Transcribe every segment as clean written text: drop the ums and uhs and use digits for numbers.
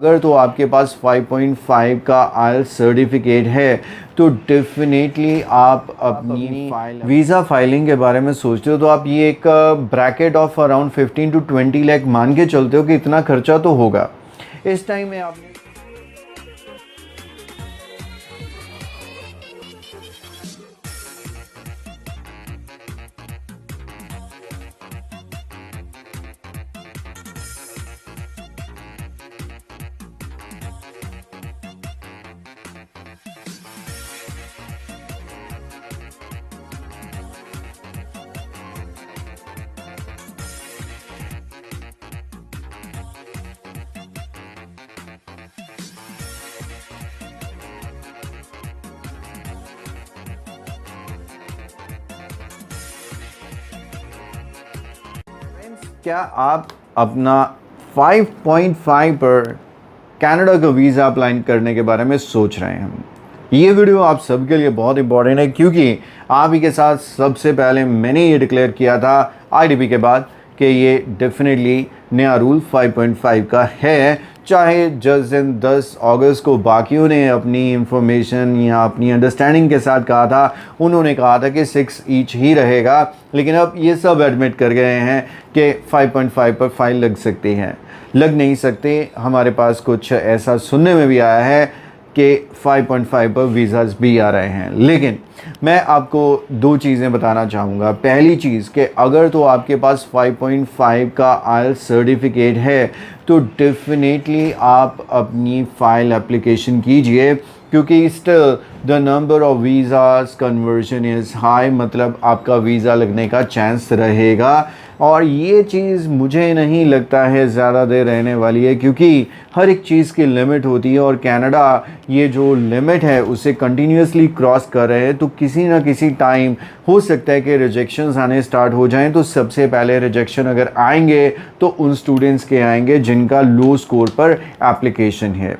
अगर तो आपके पास 5.5 का आईएलटीएस सर्टिफिकेट है तो डेफिनेटली आप अपनी वीज़ा फाइलिंग के बारे में सोचते हो तो आप ये एक bracket of around 15 to 20 lakh मान के चलते हो कि इतना खर्चा तो होगा। इस टाइम में आपने क्या आप अपना 5.5 पर कनाडा का वीज़ा अप्लाई करने के बारे में सोच रहे हैं? ये वीडियो आप सबके लिए बहुत इंपॉर्टेंट है क्योंकि आप ही के साथ सबसे पहले मैंने ये डिक्लेयर किया था आईडीपी के बाद कि ये डेफिनेटली नया रूल 5.5 का है। चाहे जिस दिन 10 अगस्त को बाकियों ने अपनी इंफॉर्मेशन या अपनी अंडरस्टैंडिंग के साथ कहा था, उन्होंने कहा था कि 6 ईच ही रहेगा, लेकिन अब ये सब एडमिट कर गए हैं कि 5.5 पर फाइन लग सकती है। लग नहीं सकते, हमारे पास कुछ ऐसा सुनने में भी आया है कि 5.5 पर वीज़ाज़ भी आ रहे हैं। लेकिन मैं आपको दो चीज़ें बताना चाहूँगा। पहली चीज़ कि अगर तो आपके पास 5.5 का आईएलटीएस सर्टिफिकेट है तो डेफिनेटली आप अपनी फ़ाइल एप्लीकेशन कीजिए क्योंकि still the number of visas conversion is high, मतलब आपका वीज़ा लगने का चांस रहेगा। और ये चीज़ मुझे नहीं लगता है ज़्यादा देर रहने वाली है क्योंकि हर एक चीज़ की लिमिट होती है और कनाडा ये जो लिमिट है उसे कंटिन्यूसली क्रॉस कर रहे हैं। तो किसी ना किसी टाइम हो सकता है कि रिजेक्शंस आने स्टार्ट हो जाएं। तो सबसे पहले रिजेक्शन अगर आएंगे तो उन स्टूडेंट्स के आएंगे जिनका लो स्कोर पर एप्लीकेशन है।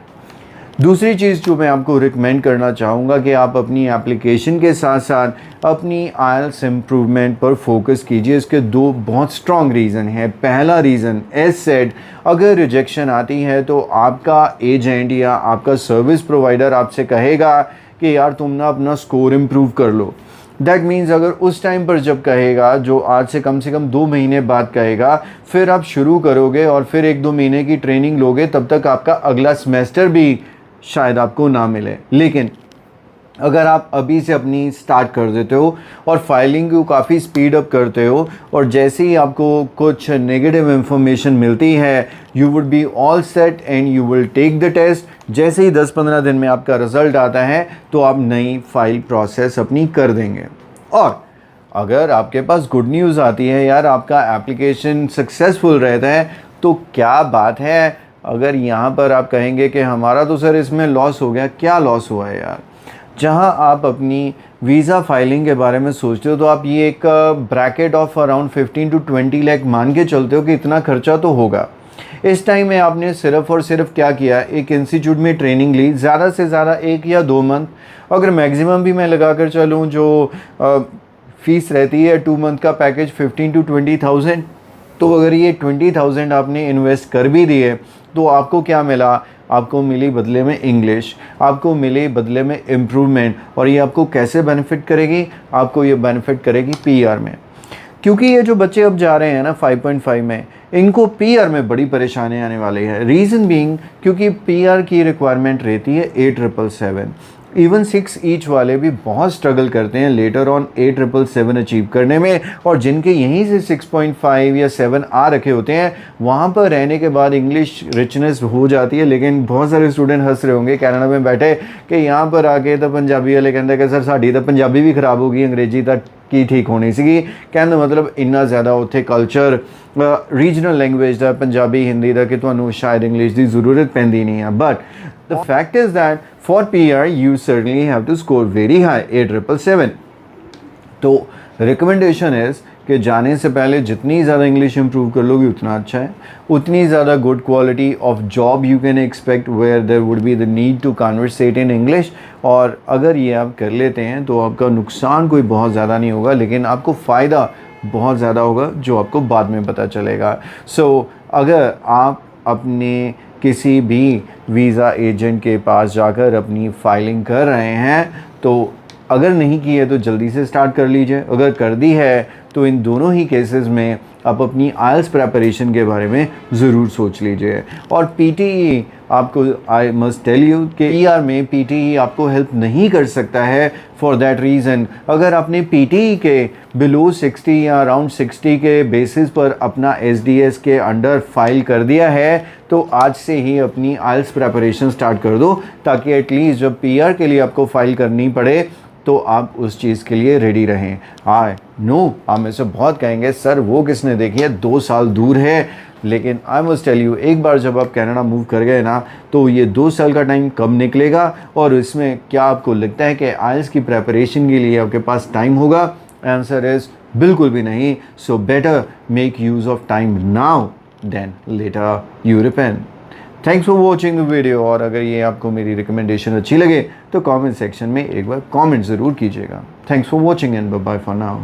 दूसरी चीज़ जो मैं आपको रिकमेंड करना चाहूँगा कि आप अपनी एप्लीकेशन के साथ साथ अपनी आईएलटीएस इम्प्रूवमेंट पर फोकस कीजिए। इसके दो बहुत स्ट्रॉन्ग रीज़न हैं। पहला रीज़न एज सेड, अगर रिजेक्शन आती है तो आपका एजेंट या आपका सर्विस प्रोवाइडर आपसे कहेगा कि यार तुम ना अपना स्कोर इम्प्रूव कर लो। दैट मीन्स अगर उस टाइम पर जब कहेगा, जो आज से कम 2 महीने बाद कहेगा, फिर आप शुरू करोगे और फिर 1-2 महीने की ट्रेनिंग लोगे, तब तक आपका अगला सेमेस्टर भी शायद आपको ना मिले। लेकिन अगर आप अभी से अपनी स्टार्ट कर देते हो और फाइलिंग को काफ़ी स्पीड अप करते हो और जैसे ही आपको कुछ नेगेटिव इन्फॉर्मेशन मिलती है, you would be all set and you will take the test. जैसे ही 10-15 दिन में आपका रिज़ल्ट आता है तो आप नई फाइल प्रोसेस अपनी कर देंगे। और अगर आपके पास गुड न्यूज़ आती है, यार आपका एप्लीकेशन सक्सेसफुल रहता है, तो क्या बात है। अगर यहाँ पर आप कहेंगे कि हमारा तो सर इसमें लॉस हो गया, क्या लॉस हुआ है यार? जहाँ आप अपनी वीज़ा फाइलिंग के बारे में सोचते हो तो आप ये एक bracket of around 15 to 20 lakh मान के चलते हो कि इतना खर्चा तो होगा। इस टाइम में आपने सिर्फ़ और सिर्फ क्या किया, एक इंस्टीट्यूट में ट्रेनिंग ली, ज़्यादा से ज़्यादा 1 या 2 मंथ, अगर मैक्सिमम भी मैं लगा कर चलूँ जो फ़ीस रहती है 2 मंथ का पैकेज 15 to 20,000, तो अगर ये 20,000 आपने इन्वेस्ट कर भी दिए तो आपको क्या मिला? आपको मिली बदले में इंग्लिश, आपको मिली बदले में इम्प्रूवमेंट। और ये आपको कैसे बेनिफिट करेगी? आपको ये बेनिफिट करेगी पीआर में, क्योंकि ये जो बच्चे अब जा रहे हैं ना 5.5 में, इनको पीआर में बड़ी परेशानी आने वाली है। रीज़न बीइंग क्योंकि पीआर की रिक्वायरमेंट रहती है 8,777। इवन 6 ईच वाले भी बहुत स्ट्रगल करते हैं लेटर ऑन 8,777 अचीव करने में। और जिनके यहीं से 6.5 या 7 आ रखे होते हैं, वहाँ पर रहने के बाद इंग्लिश रिचनेस हो जाती है। लेकिन बहुत सारे स्टूडेंट हंस रहे होंगे कनाडा में बैठे कि यहाँ पर आके तो पंजाबी वाले कहते हैं कि सर साड़ी तो पंजाबी भी खराब होगी, अंग्रेजी तक की ठीक होनी सी। कहने मतलब इन्ना ज़्यादा उत्थे कल्चर रीजनल लैंग्वेज का पंजाबी हिंदी का कि तुहानू शायद इंग्लिश की ज़रूरत पैंदी नहीं है। But the fact is that for PR you certainly have to score very high, 8,777। तो रिकमेंडेशन इज़ कि जाने से पहले जितनी ज़्यादा इंग्लिश इंप्रूव कर लोगे उतना अच्छा है, उतनी ज़्यादा good quality of job you can expect where there would be the need to conversate in English. और अगर ये आप कर लेते हैं तो आपका नुकसान कोई बहुत ज़्यादा नहीं होगा, लेकिन आपको फ़ायदा बहुत ज़्यादा होगा जो आपको बाद में पता चलेगा। सो अगर आप अपने किसी भी वीज़ा एजेंट के पास जाकर अपनी फ़ाइलिंग कर रहे हैं तो अगर नहीं की है तो जल्दी से स्टार्ट कर लीजिए, अगर कर दी है तो इन दोनों ही केसेस में आप अपनी आइल्स प्रेपरेशन के बारे में ज़रूर सोच लीजिए। और पीटीई आपको, आई मस्ट टेल यू कि ईआर में पीटीई आपको हेल्प नहीं कर सकता है। फॉर दैट रीज़न अगर आपने पीटीई के बिलो 60 या अराउंड 60 के बेसिस पर अपना एसडीएस के अंडर फाइल कर दिया है तो आज से ही अपनी आइल्स प्रेपरेशन स्टार्ट कर दो, ताकि एटलीस्ट जब पीआर के लिए आपको फाइल करनी पड़े तो आप उस चीज़ के लिए रेडी रहें। आई नो आप में से बहुत कहेंगे सर वो किसने देखी है, 2 साल दूर है, लेकिन आई मस्ट टेल यू एक बार जब आप कनाडा मूव कर गए ना तो ये 2 साल का टाइम कब निकलेगा। और इसमें क्या आपको लगता है कि आइल्स की प्रेपरेशन के लिए आपके पास टाइम होगा? आंसर इज़ बिल्कुल भी नहीं। So better make use of time now then later you repent. Thanks for watching the video. और अगर ये आपको मेरी रिकमेंडेशन अच्छी लगे तो कमेंट सेक्शन में एक बार कमेंट ज़रूर कीजिएगा। Thanks for watching and bye bye for now.